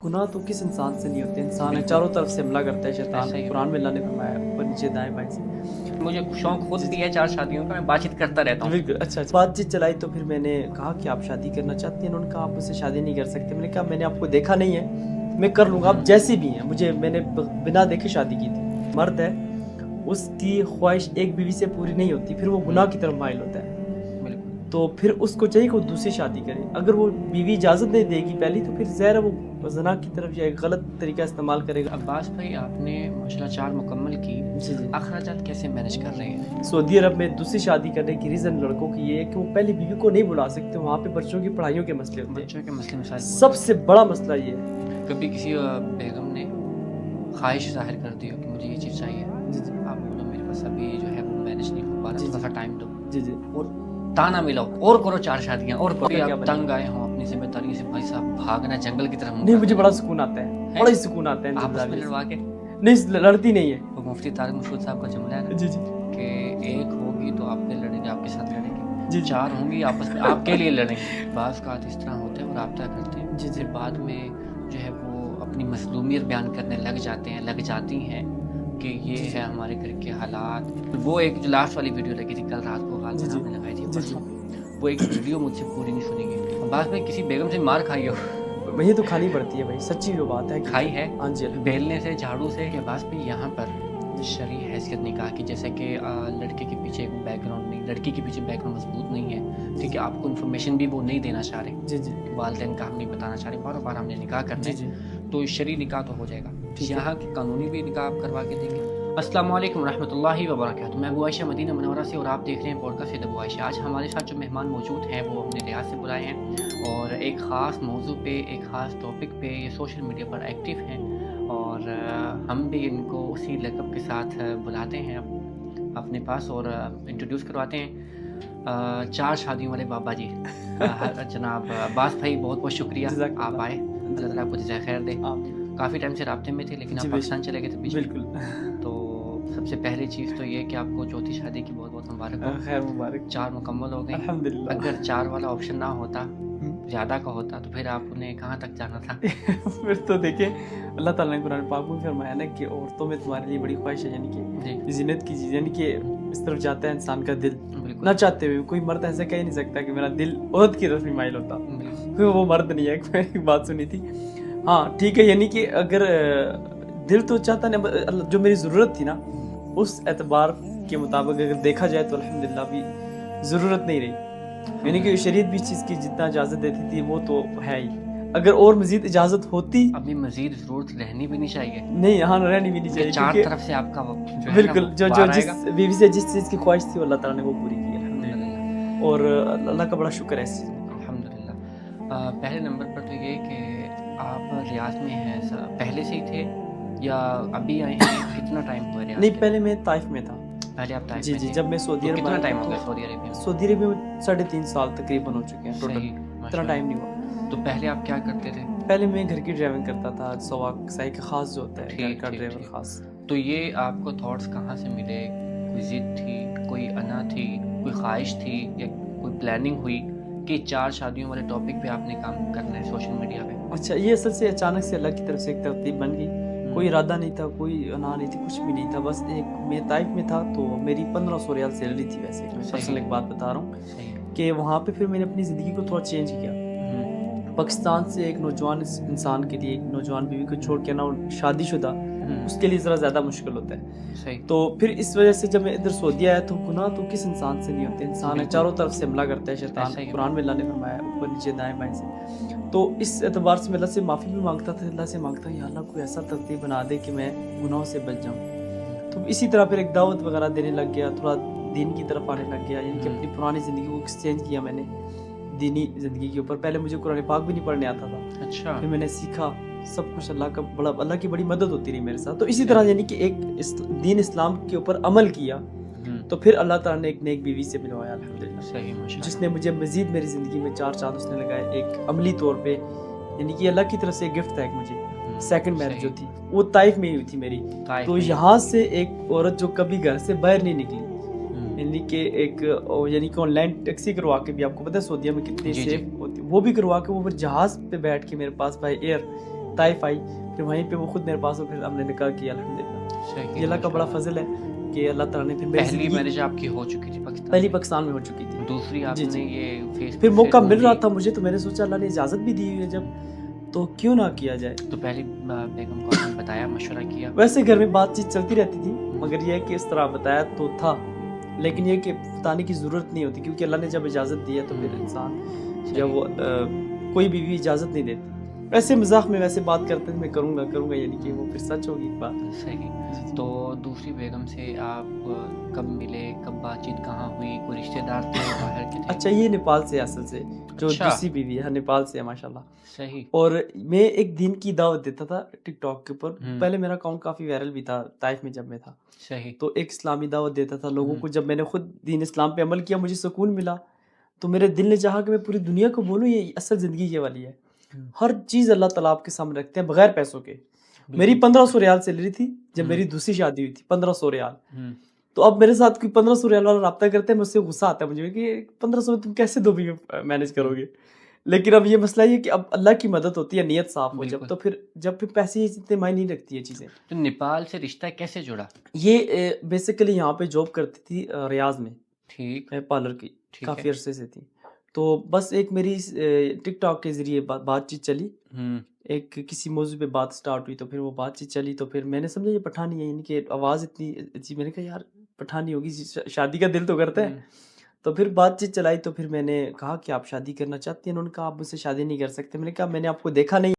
गुनाह तो किस इंसान से नहीं होते, इंसान है चारों तरफ से हमला करता है शैतान। कुरान में अल्लाह ने फरमाया ऊपर नीचे दाएं बाएं से। मुझे शौक खुद भी है 4 शादियों का, मैं बातचीत करता रहता हूँ। बिल्कुल अच्छा बातचीत चलाई तो फिर मैंने कहा कि आप शादी करना चाहती हैं, उन्होंने कहा आप मुझसे शादी नहीं कर सकते। मैंने कहा मैंने आपको देखा नहीं है, मैं कर लूँगा, आप जैसी भी हैं। मैंने बिना देखे शादी की थी। मर्द है, उसकी ख्वाहिश एक बीवी से पूरी नहीं होती, फिर वो गुनाह की तरफ माइल होता है, तो फिर उसको चाहिए कि वो दूसरी शादी करे। अगर वो बीवी इजाज़त नहीं देगी पहली, तो फिर ज़ाहिर है वो ज़ना की तरफ या एक गलत तरीका इस्तेमाल करेगा। अब्बास भाई, आपने माशाल्लाह 4 मुकम्मल की, जी जी। अखराजात कैसे मैनेज कर रहे हैं? सऊदी अरब में दूसरी शादी करने की रीज़न लड़कों की ये है कि वो पहली बीवी को नहीं बुला सकते, वहाँ पे बच्चों की पढ़ाइयों के मसले होते हैं। बच्चों के मसले मसाइल सबसे बड़ा मसला ये है। कभी किसी बेगम ने ख्वाहिश जाहिर कर दी हो कि मुझे ये चीज़ चाहिए, जी जी आप बोलो मेरे पास अभी जो है वो मैनेज नहीं हो पा रहा, थोड़ा सा टाइम दो, जी जी। और ताना मिलाओ और करो 4 शादियाँ और करो। क्या आप बनेगा? तंग आए हो अपनी जिम्मेदारी से, भाई साहब भागना जंगल की तरफ। नहीं, मुझे बड़ा सुकून आता है, बड़ा ही सुकून आता है आपस में जिम्मेदारी से। लड़वा के। नहीं, लड़ती नहीं है। वो मुफ्ती तारिक मसूद साहब का जुमला है ना जी जी कि एक होगी तो आप पे लड़ेंगे, आपके साथ लड़ेंगे, जी। 4 होंगी आपस में आपके लिए लड़ेंगे। बाज़ का इस तरह होते हैं और आप तय करते हैं। जी, जी। फिर बाद में जो है वो अपनी मज़लूमियत बयान करने लग जाते हैं, लग जाती हैं कि ये है हमारे घर के हालात। वो एक जो लास्ट वाली वीडियो लगी थी कल रात को, जी, जी। आपने लगाई थी जी, जी। परसों, वो एक वीडियो मुझसे पूरी नहीं सुनी गई। बाद में किसी बेगम से मार खाई हो? वही तो खानी पड़ती है भाई, सच्ची जो बात है। खाई है? हाँ जी। बेलने से, झाड़ू से। के बाद में यहाँ पर शरई हैसियत निकाह की, जैसे कि लड़के के पीछे बैकग्राउंड नहीं, लड़की के पीछे बैकग्राउंड मजबूत नहीं है, ठीक है, आपको इन्फॉर्मेशन भी वो नहीं देना चाह रहे, जी जी वालिदैन का हम नहीं बताना चाह रहे, बार बार हमने निकाह करना जी है, जी। तो शरई निकाह तो हो जाएगा। ठीक है। यहाँ की कानूनी भी निकाह आप करवा के देंगे। अस्सलाम वालेकुम रहमतुल्लाहि व बरकातहू। मैं अबू आयशा मदीना मुनव्वरा से और आप देख रहे हैं पॉडकास्ट विद अबू आयशा। आज हमारे साथ जो मेहमान मौजूद हैं वो हमने रियाद से बुलाए हैं और एक ख़ास मौजू पे, एक ख़ास टॉपिक पे ये सोशल मीडिया पर एक्टिव हैं और हम भी इनको उसी लक़ब के साथ बुलाते हैं अपने पास और इंट्रोड्यूस करवाते हैं। 4 शादियों वाले बाबा जी जनाब अब्बास भाई, बहुत बहुत शुक्रिया आप आए। अल्लाह ताला आपको जज़ाए खैर दे। काफ़ी टाइम से राब्ते में थे लेकिन आप पाकिस्तान चले गए थे बीच में। बिल्कुल। तो सबसे पहली चीज़ तो ये कि आपको चौथी शादी की बहुत बहुत मुबारक हो। खैर मुबारक। 4 मुकम्मल हो गए अल्हम्दुलिल्लाह। अगर 4 वाला ऑप्शन ना होता, ज़्यादा का होता, तो फिर आपने कहाँ तक जाना था? फिर तो देखिए अल्लाह ताला ने कुरान पाक में फरमाया ना कि औरतों में तुम्हारे लिए बड़ी ख्वाहिश है, यानी कि ज़िनत की चीज़, यानी कि इस तरफ जाता है इंसान का दिल। ना चाहते हुए कोई मर्द ऐसा कह ही नहीं सकता कि मेरा दिल औरत की तरफ ही माइल होता, फिर वो मर्द नहीं है। एक बात सुनी थी, हाँ ठीक है, यानी कि अगर दिल तो चाहता नहीं, जो मेरी ज़रूरत थी ना उस एतबार के मुताबिक अगर देखा जाए तो अल्हम्दुलिल्लाह भी ज़रूरत नहीं रही, यानी कि शरीयत भी इस चीज़ की जितना इजाज़त देती थी वो तो है ही। अगर और मज़ीद इजाज़त होती, अभी मज़ीद ज़रूरत रहनी भी नहीं चाहिए। नहीं, हाँ रहनी भी नहीं चाहिए, 4 तरफ से आपका जो है बिल्कुल ना, जो बार जिस आएगा। बीवी से जिस चीज़ की ख्वाहिश थी वो अल्लाह ताला ने वो पूरी की अल्हम्दुलिल्लाह, और अल्लाह का बड़ा शुक्र है इस चीज़ में। अल्हम्दुलिल्लाह। पहले नंबर पर तो ये कि आप रियाद में हैं, पहले से ही थे या अभी आए हैं? कितना टाइम हुआ रियाद? नहीं, पहले मैं ताइफ में था। पहले आप ताइफ जी में जी। थे। जब मैं सऊदी तो अरब कितना आया टाइम था, हो गया तो सऊदी अरब में? सऊदी अरब में 3.5 साल तकरीबन हो चुके हैं टोटल, सही, इतना माशाल्लाह। टाइम नहीं हुआ। तो पहले आप क्या करते थे? पहले मैं घर की ड्राइविंग करता था, सवाक साइकिल खास जो होता है, घर ठीक, का ठीक, ड्राइवर ठीक। खास। तो ये आपको थॉट्स कहाँ से मिले? कोई ज़िद थी, कोई अना थी, कोई ख्वाहिश थी या कोई प्लानिंग हुई कि 4 शादियों वाले टॉपिक पे आपने काम करना है सोशल मीडिया पे? अच्छा, ये असल से अचानक से अल्लाह की तरफ से एक तरतीब बन गई, कोई इरादा नहीं था, कोई अना नहीं थी, कुछ भी नहीं था। बस एक मैं ताइफ में था तो मेरी 1500 रियाल सैलरी थी, वैसे मैं पर्सनल एक बात बता रहा हूँ सही। कि वहाँ पे फिर मैंने अपनी ज़िंदगी को थोड़ा चेंज किया। पाकिस्तान से एक नौजवान इंसान के लिए, एक नौजवान बीवी को छोड़ के ना शादीशुदा, उसके लिए ज़रा ज़्यादा मुश्किल होता है। सही। तो फिर इस वजह से जब मैं इधर सऊदी आया तो गुनाह तो किस इंसान से नहीं होते, इंसान है चारों तरफ से हमला करता है शैतान। कुरान में अल्लाह ने फरमाया ऊपर नीचे दाएं बाएं से। तो इस एतबार से मैं अल्लाह से माफ़ी भी मांगता था, अल्लाह से मांगता या अल्लाह कोई ऐसा तरतीब बना दे कि मैं गुनाहों से बच जाऊँ। तो इसी तरह फिर एक दावत वगैरह देने लग गया, थोड़ा दीन की तरफ आने लग गया, यानी कि अपनी पुरानी ज़िंदगी को एक्सचेंज किया मैंने दीनी ज़िंदगी के ऊपर। पहले मुझे कुरान पाक भी नहीं पढ़ने आता था, अच्छा। फिर मैंने सीखा सब कुछ। अल्लाह की बड़ी मदद होती रही मेरे साथ। तो इसी तरह यानी कि एक दीन इस्लाम के ऊपर अमल किया, तो फिर अल्लाह ताला ने एक नेक बीवी से मिलवाया अल्हम्दुलिल्लाह, सही, माशाल्लाह। जिसने मुझे मज़ीद मेरी ज़िंदगी में 4 चाँद उसने लगाए एक अमली तौर पे, यानी कि अल्लाह की तरफ से एक गिफ्ट था एक मुझे। सेकंड मैरिज जो थी वो ताइफ में ही हुई थी मेरी। तो यहाँ से एक औरत जो कभी घर से बाहर नहीं निकली, यानी कि एक यानी कि ऑनलाइन टैक्सी करवा के भी, आपको पता है सऊदीया में कितनी सेफ होती है, वो भी करवा के वो फिर जहाज़ पे बैठ के मेरे पास बाय एयर طائف آئی, پھر وہیں پہ وہ خود میرے پاس ہو, پھر ہم نے نکاح کیا الحمدللہ. یہ اللہ کا بڑا فضل ہے کہ اللہ تعالیٰ نے پھر میری پہلی زندگی میرج آپ کی ہو چکی تھی پاکستان پہلی پاکستان میں ہو چکی تھی, دوسری آپ نے یہ فیس پھر موقع مل رہا تھا مجھے, تو میں نے سوچا اللہ نے اجازت بھی دی ہوئی ہے جب, تو کیوں نہ کیا جائے. تو پہلی بیگم کو آپ نے بتایا, مشورہ کیا؟ ویسے گھر میں بات چیت چلتی رہتی تھی, مگر یہ ہے کہ اس طرح بتایا تو تھا, لیکن یہ کہ بتانے کی ضرورت نہیں ہوتی, کیونکہ اللہ نے جب اجازت دی ہے تو پھر انسان جب وہ کوئی بھی اجازت نہیں دیتی. ویسے مذاق میں ویسے بات کرتے ہیں میں کروں گا, یعنی کہ وہ پھر سچ ہوگی بات. صحیح. تو دوسری بیگم سے آپ کب ملے, کب بات چیت کہاں ہوئی, کوئی رشتہ دار تھے باہر کے تھے؟ اچھا, یہ نیپال سے اصل سے جو دوسری بیوی ہے نیپال سے ہے ماشاءاللہ. صحیح. اور میں ایک دین کی دعوت دیتا تھا ٹک ٹاک کے اوپر, پہلے میرا اکاؤنٹ کافی وائرل بھی تھا طائف میں جب میں تھا. صحیح. تو ایک اسلامی دعوت دیتا تھا لوگوں کو. جب میں نے خود دین اسلام پہ عمل کیا مجھے سکون ملا, تو میرے دل نے چاہا کہ میں پوری دنیا کو بولوں یہ اصل زندگی یہ والی ہے. ہر چیز اللہ تعالیٰ آپ کے سامنے رکھتے ہیں بغیر پیسوں کے. میری 1500 ریال سیلری تھی جب میری دوسری شادی ہوئی تھی, 1500 ریال. تو اب میرے ساتھ کوئی 1500 ریال والا رابطہ کرتے ہیں, مجھ سے غصہ آتا ہے مجھے کہ 1500 میں تم کیسے 2 مہینے مینیج کرو گے. لیکن اب یہ مسئلہ یہ کہ اب اللہ کی مدد ہوتی ہے, نیت صاف ہو جب, تو پھر پیسے اتنے معنی نہیں رکھتی ہے چیزیں. تو نیپال سے رشتہ کیسے جڑا؟ یہ بیسیکلی یہاں پہ جاب کرتی تھی ریاض میں, ٹھیک, پارلر کی, کافی عرصے سے تھی. تو بس ایک میری ٹک ٹاک کے ذریعے بات چیت چلی, ایک کسی موضوع پہ بات سٹارٹ ہوئی, تو پھر وہ بات چیت چلی, تو پھر میں نے سمجھا یہ پٹھانی ہے, یعنی کہ آواز اتنی عجیب. میں نے کہا یار پٹھانی ہوگی, شادی کا دل تو کرتا ہے. تو پھر بات چیت چلائی, تو پھر میں نے کہا کہ آپ شادی کرنا چاہتی ہیں؟ انہوں نے کہا آپ مجھ سے شادی نہیں کر سکتے. میں نے کہا میں نے آپ کو دیکھا نہیں.